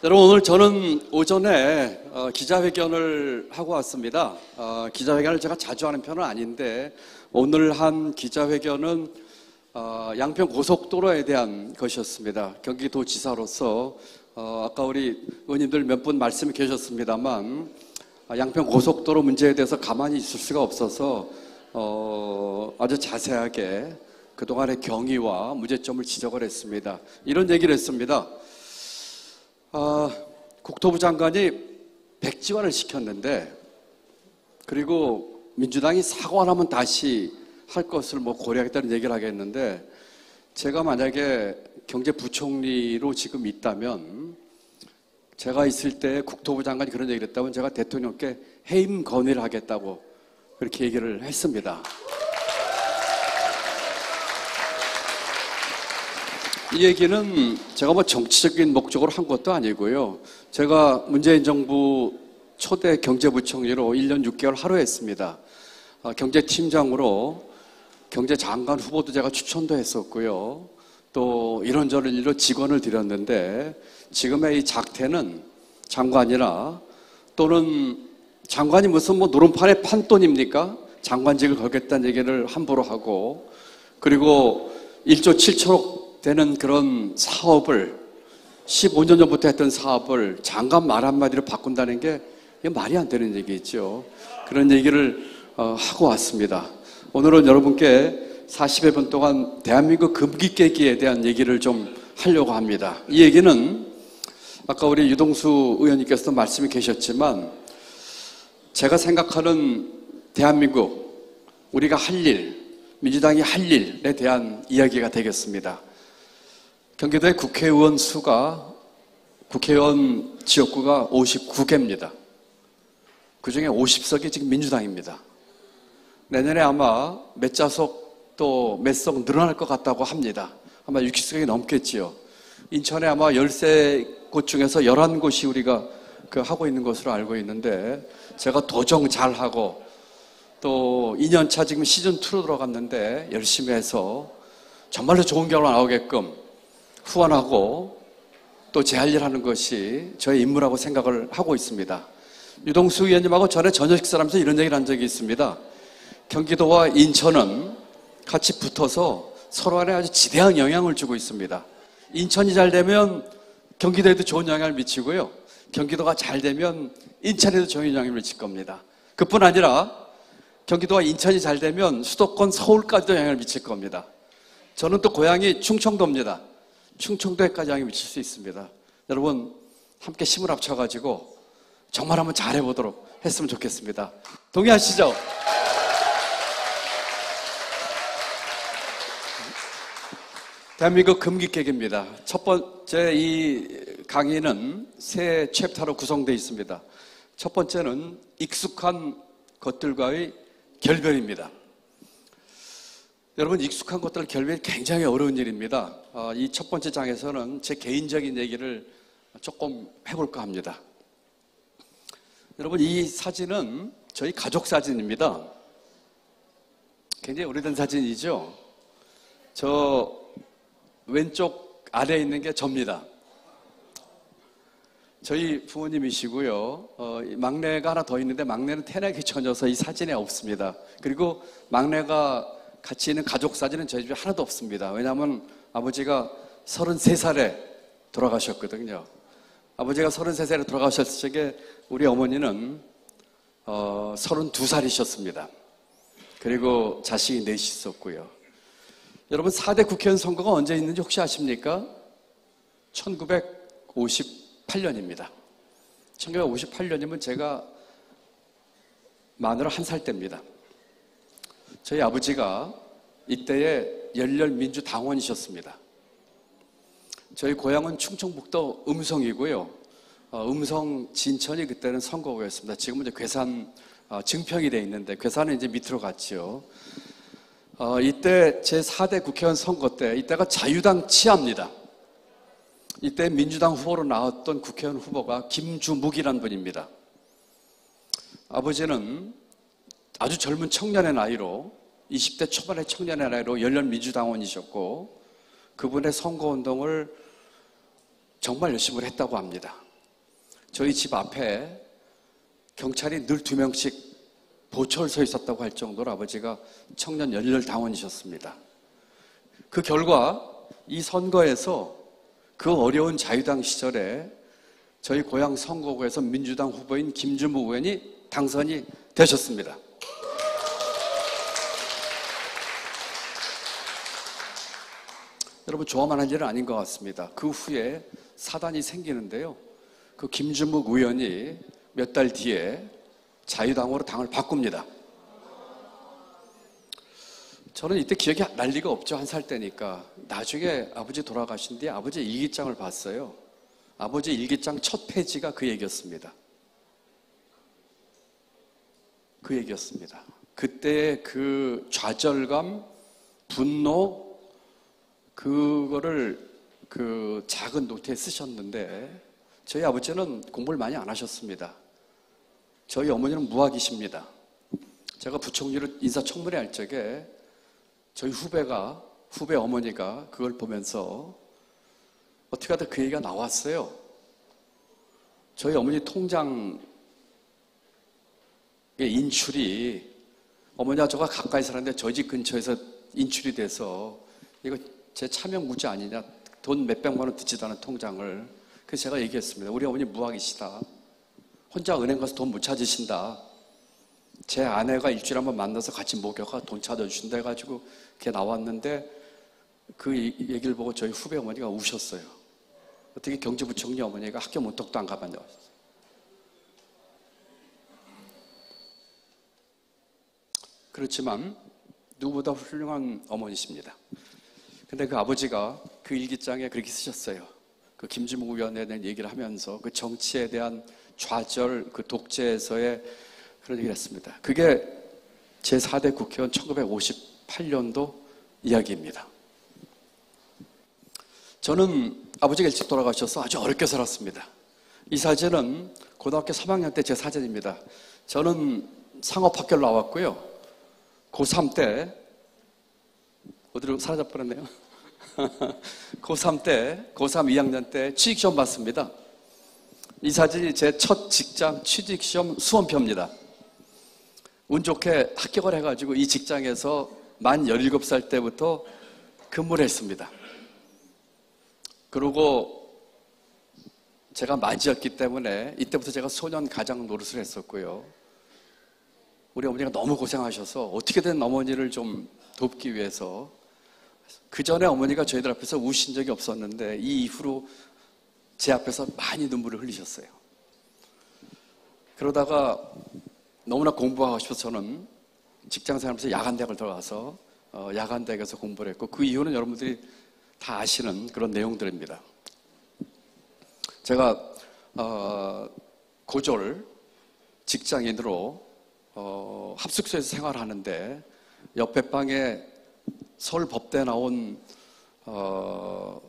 여러분, 오늘 저는 오전에 기자회견을 하고 왔습니다. 기자회견을 제가 자주 하는 편은 아닌데 오늘 한 기자회견은 양평 고속도로에 대한 것이었습니다. 경기도지사로서 아까 우리 의원님들 몇 분 말씀이 계셨습니다만 양평 고속도로 문제에 대해서 가만히 있을 수가 없어서 아주 자세하게 그동안의 경위와 문제점을 지적을 했습니다. 이런 얘기를 했습니다. 국토부 장관이 백지화를 시켰는데, 그리고 민주당이 사과를 하면 다시 할 것을 고려하겠다는 얘기를 하겠는데, 제가 만약에 경제부총리로 지금 있다면, 제가 있을 때 국토부 장관이 그런 얘기를 했다면 제가 대통령께 해임 건의를 하겠다고 그렇게 얘기를 했습니다. 이 얘기는 제가 정치적인 목적으로 한 것도 아니고요. 제가 문재인 정부 초대 경제부총리로 1년 6개월 하루 했습니다. 경제팀장으로 경제장관 후보도 제가 추천도 했었고요. 또 이런저런 일로 직원을 드렸는데, 지금의 이 작태는 장관이나 또는 장관이 무슨 노름판의 판돈입니까? 장관직을 걸겠다는 얘기를 함부로 하고, 그리고 1조 7천억 되는 그런 사업을 15년 전부터 했던 사업을 장관 말 한마디로 바꾼다는 게 말이 안 되는 얘기죠. 그런 얘기를 하고 왔습니다. 오늘은 여러분께 40여 분 동안 대한민국 금기 깨기에 대한 얘기를 좀 하려고 합니다. 이 얘기는 아까 우리 유동수 의원님께서도 말씀이 계셨지만, 제가 생각하는 대한민국, 우리가 할 일, 민주당이 할 일에 대한 이야기가 되겠습니다. 경기도의 국회의원 수가, 국회의원 지역구가 59개입니다. 그 중에 50석이 지금 민주당입니다. 내년에 아마 몇 좌석 또 몇 석 늘어날 것 같다고 합니다. 아마 60석이 넘겠지요. 인천에 아마 13곳 중에서 11곳이 우리가 하고 있는 것으로 알고 있는데, 제가 도정 잘하고 또 2년차 지금 시즌2로 들어갔는데 열심히 해서 정말로 좋은 결과 나오게끔 후원하고 또 제 할 일 하는 것이 저의 임무라고 생각을 하고 있습니다. 유동수 의원님하고 전에 저녁 식사하면서 이런 얘기를 한 적이 있습니다. 경기도와 인천은 같이 붙어서 서로 간에 아주 지대한 영향을 주고 있습니다. 인천이 잘 되면 경기도에도 좋은 영향을 미치고요. 경기도가 잘 되면 인천에도 좋은 영향을 미칠 겁니다. 그뿐 아니라 경기도와 인천이 잘 되면 수도권 서울까지도 영향을 미칠 겁니다. 저는 또 고향이 충청도입니다. 충청도에까지 영향을 미칠 수 있습니다. 여러분, 함께 힘을 합쳐가지고 정말 한번 잘해보도록 했으면 좋겠습니다. 동의하시죠? 대한민국 금기깨기입니다. 첫 번째 이 강의는 세 챕터로 구성되어 있습니다. 첫 번째는 익숙한 것들과의 결별입니다. 여러분, 익숙한 것들 결별이 굉장히 어려운 일입니다. 이 첫 번째 장에서는 제 개인적인 얘기를 조금 해볼까 합니다. 여러분, 이 사진은 저희 가족 사진입니다. 굉장히 오래된 사진이죠. 저 왼쪽 아래에 있는 게 접니다. 저희 부모님이시고요. 막내가 하나 더 있는데 막내는 태어나기 전이어서 이 사진에 없습니다. 그리고 막내가 같이 있는 가족 사진은 저희 집에 하나도 없습니다. 왜냐하면 아버지가 33살에 돌아가셨거든요. 아버지가 33살에 돌아가셨을 적에 우리 어머니는 32살이셨습니다. 그리고 자식이 넷이 있었고요. 여러분, 4대 국회의원 선거가 언제 있는지 혹시 아십니까? 1958년입니다. 1958년이면 제가 만으로 1살 때입니다. 저희 아버지가 이때의 열렬민주당원이셨습니다. 저희 고향은 충청북도 음성이고요. 음성 진천이 그때는 선거구였습니다. 지금은 이제 괴산 증평이 돼 있는데, 괴산은 이제 밑으로 갔죠. 이때 제4대 국회의원 선거 때, 이때가 자유당 치하입니다. 이때 민주당 후보로 나왔던 국회의원 후보가 김주묵이라는 분입니다. 아버지는 아주 젊은 청년의 나이로, 20대 초반의 청년의 나이로 열렬민주당원이셨고, 그분의 선거운동을 정말 열심히 했다고 합니다. 저희 집 앞에 경찰이 늘 2명씩 보초를 서 있었다고 할 정도로 아버지가 청년 열렬당원이셨습니다. 그 결과 이 선거에서 그 어려운 자유당 시절에 저희 고향 선거구에서 민주당 후보인 김주무 의원이 당선이 되셨습니다. 여러분, 좋아만 한 일은 아닌 것 같습니다. 그 후에 사단이 생기는데요. 그 김주무 의원이 몇 달 뒤에 자유당으로 당을 바꿉니다. 저는 이때 기억이 날 리가 없죠. 1살 때니까. 나중에 아버지 돌아가신 뒤에 아버지 일기장을 봤어요. 아버지 일기장 첫 페이지가 그 얘기였습니다. 그 얘기였습니다. 그때의 그 좌절감, 분노, 그거를 그 작은 노트에 쓰셨는데 저희 아버지는 공부를 많이 안 하셨습니다. 저희 어머니는 무학이십니다. 제가 부총리로 인사청문회 할 적에 저희 후배 어머니가 그걸 보면서 어떻게 하다 그 얘기가 나왔어요. 저희 어머니 통장의 인출이 어머니와 저가 가까이 살았는데 저희 집 근처에서 인출이 돼서 이거 제 차명 무죄 아니냐, 돈 몇백만 원 듣지도 않은 통장을. 그래서 제가 얘기했습니다. 우리 어머니 무학이시다. 혼자 은행 가서 돈 못 찾으신다. 제 아내가 일주일에 한 번 만나서 같이 목욕하 돈 찾아주신다 해가지고 그게 나왔는데 그 얘기를 보고 저희 후배 어머니가 우셨어요. 어떻게 경제부총리 어머니가 학교 문턱도 안 가봤냐고. 그렇지만 누구보다 훌륭한 어머니십니다. 근데 그 아버지가 그 일기장에 그렇게 쓰셨어요. 그 김주무 의원에 대한 얘기를 하면서 그 정치에 대한 좌절, 그 독재에서의 그런 얘기를 했습니다. 그게 제4대 국회의원 1958년도 이야기입니다. 저는 아버지가 일찍 돌아가셔서 아주 어렵게 살았습니다. 이 사진은 고등학교 3학년 때 제 사진입니다. 저는 상업학교를 나왔고요. 고3 때, 어디로 사라져버렸네요. 고3 2학년 때 취직시험 봤습니다. 이 사진이 제 첫 직장 취직시험 수험표입니다. 운 좋게 합격을 해가지고 이 직장에서 만 17살 때부터 근무를 했습니다. 그리고 제가 맞이였기 때문에 이때부터 제가 소년 가장 노릇을 했었고요. 우리 어머니가 너무 고생하셔서 어떻게든 어머니를 좀 돕기 위해서 그 전에 어머니가 저희들 앞에서 우신 적이 없었는데 이 이후로 제 앞에서 많이 눈물을 흘리셨어요. 그러다가 너무나 공부하고 싶어서 저는 직장생활하면서 야간대학을 들어가서 야간대학에서 공부를 했고 그 이유는 여러분들이 다 아시는 그런 내용들입니다. 제가 고졸 직장인으로 합숙소에서 생활하는데 옆에 방에 서울법대에 나온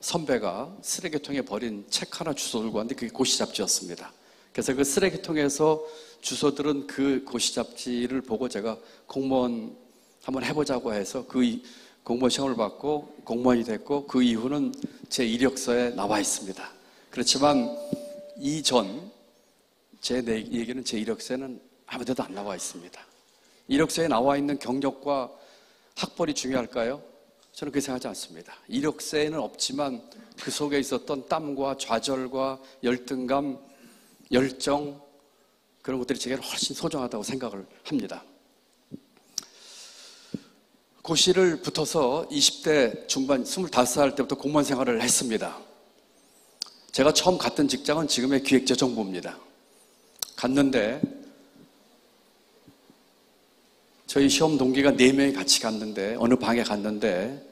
선배가 쓰레기통에 버린 책 하나 주워 들고 왔는데 그게 고시 잡지였습니다. 그래서 그 쓰레기통에서 주워 들은 그 고시 잡지를 보고 제가 공무원 한번 해보자고 해서 그 공무원 시험을 받고 공무원이 됐고 그 이후는 제 이력서에 나와 있습니다. 그렇지만 이전 제 얘기는 제 이력서에는 아무 데도 안 나와 있습니다. 이력서에 나와 있는 경력과 학벌이 중요할까요? 저는 그렇게 생각하지 않습니다. 이력서에는 없지만 그 속에 있었던 땀과 좌절과 열등감, 열정, 그런 것들이 제게는 훨씬 소중하다고 생각을 합니다. 고시를 붙어서 20대 중반 25살 때부터 공무원 생활을 했습니다. 제가 처음 갔던 직장은 지금의 기획재정부입니다. 갔는데 저희 시험 동기가 4명이 같이 갔는데 어느 방에 갔는데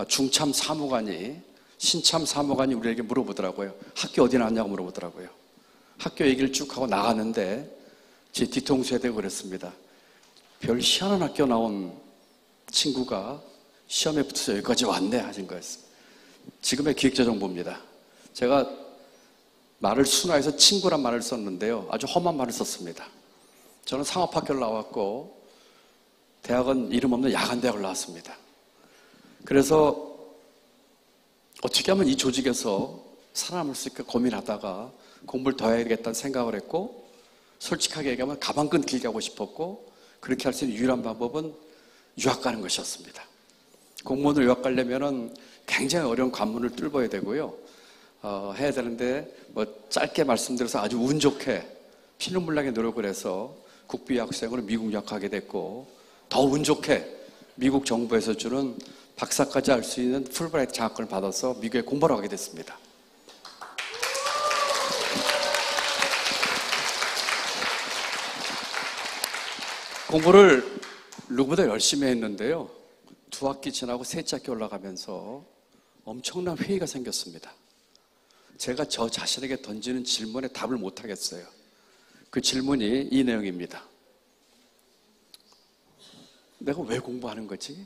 중참 사무관이 신참 사무관이 우리에게 물어보더라고요. 학교 어디 나왔냐고 물어보더라고요. 학교 얘기를 쭉 하고 나가는데 제 뒤통수에 대고 그랬습니다. 별 희한한 학교 나온 친구가 시험에 붙어서 여기까지 왔네 하신 거였습니다. 지금의 기획재정부입니다. 제가 말을 순화해서 친구란 말을 썼는데요. 아주 험한 말을 썼습니다. 저는 상업학교를 나왔고 대학은 이름 없는 야간대학을 나왔습니다. 그래서 어떻게 하면 이 조직에서 살아남을 수 있을까 고민하다가 공부를 더 해야겠다는 생각을 했고, 솔직하게 얘기하면 가방끈 길게 하고 싶었고, 그렇게 할 수 있는 유일한 방법은 유학 가는 것이었습니다. 공무원으로 유학 가려면은 굉장히 어려운 관문을 뚫어야 되고요. 해야 되는데, 짧게 말씀드려서 아주 운 좋게 피눈물나게 노력을 해서 국비 학생으로 미국 유학하게 됐고, 더 운 좋게 미국 정부에서 주는 박사까지 할 수 있는 풀브라이트 장학금을 받아서 미국에 공부를 하게 됐습니다. 공부를 누구보다 열심히 했는데요. 2학기 지나고 3째 학기 올라가면서 엄청난 회의가 생겼습니다. 제가 저 자신에게 던지는 질문에 답을 못 하겠어요. 그 질문이 이 내용입니다. 내가 왜 공부하는 거지?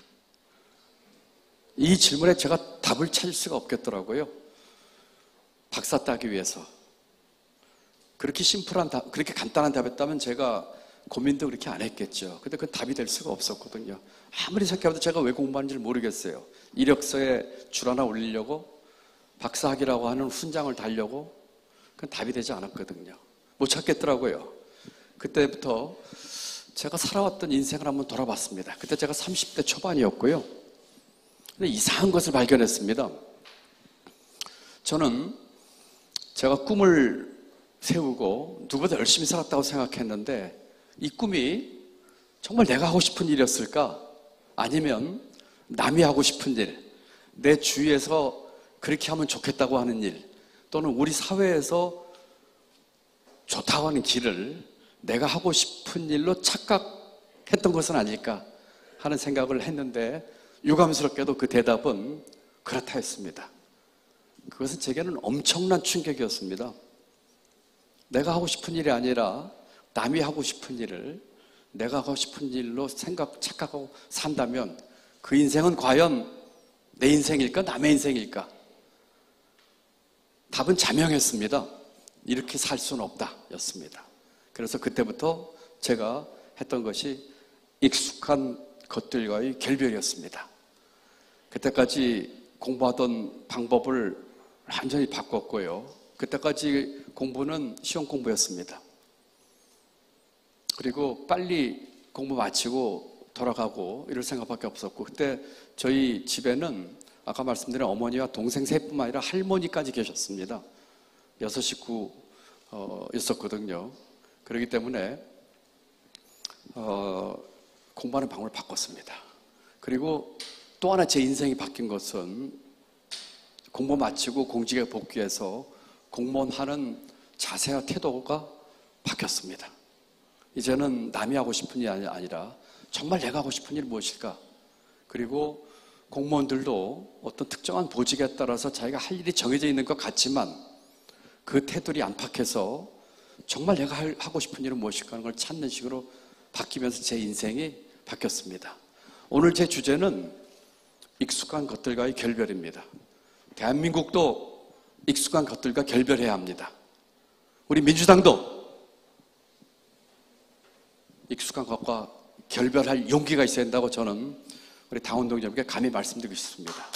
이 질문에 제가 답을 찾을 수가 없겠더라고요. 박사 따기 위해서. 그렇게 심플한 답, 그렇게 간단한 답이었다면 제가 고민도 그렇게 안 했겠죠. 근데 그 답이 될 수가 없었거든요. 아무리 생각해도 제가 왜 공부하는지를 모르겠어요. 이력서에 줄 하나 올리려고, 박사학위라고 하는 훈장을 달려고, 그건 답이 되지 않았거든요. 못 찾겠더라고요. 그때부터 제가 살아왔던 인생을 한번 돌아봤습니다. 그때 제가 30대 초반이었고요. 근데 이상한 것을 발견했습니다. 저는 제가 꿈을 세우고 누구보다 열심히 살았다고 생각했는데, 이 꿈이 정말 내가 하고 싶은 일이었을까? 아니면 남이 하고 싶은 일, 내 주위에서 그렇게 하면 좋겠다고 하는 일, 또는 우리 사회에서 좋다고 하는 길을 내가 하고 싶은 일로 착각했던 것은 아닐까 하는 생각을 했는데, 유감스럽게도 그 대답은 그렇다 했습니다. 그것은 제게는 엄청난 충격이었습니다. 내가 하고 싶은 일이 아니라 남이 하고 싶은 일을 내가 하고 싶은 일로 착각하고 산다면 그 인생은 과연 내 인생일까? 남의 인생일까? 답은 자명했습니다. 이렇게 살 수는 없다 였습니다. 그래서 그때부터 제가 했던 것이 익숙한 것들과의 결별이었습니다. 그때까지 공부하던 방법을 완전히 바꿨고요. 그때까지 공부는 시험 공부였습니다. 그리고 빨리 공부 마치고 돌아가고 이럴 생각밖에 없었고, 그때 저희 집에는 아까 말씀드린 어머니와 동생 셋뿐만 아니라 할머니까지 계셨습니다. 6식구 있었거든요. 그렇기 때문에 공부하는 방법을 바꿨습니다. 그리고 또 하나 제 인생이 바뀐 것은 공부 마치고 공직에 복귀해서 공무원 하는 자세와 태도가 바뀌었습니다. 이제는 남이 하고 싶은 일이 아니라 정말 내가 하고 싶은 일이 무엇일까? 그리고 공무원들도 어떤 특정한 보직에 따라서 자기가 할 일이 정해져 있는 것 같지만 그 테두리 안팎에서 정말 내가 하고 싶은 일은 무엇일까 하는 걸 찾는 식으로 바뀌면서 제 인생이 바뀌었습니다. 오늘 제 주제는 익숙한 것들과의 결별입니다. 대한민국도 익숙한 것들과 결별해야 합니다. 우리 민주당도 익숙한 것과 결별할 용기가 있어야 된다고 저는 우리 당원동지에게 감히 말씀드리고 싶습니다.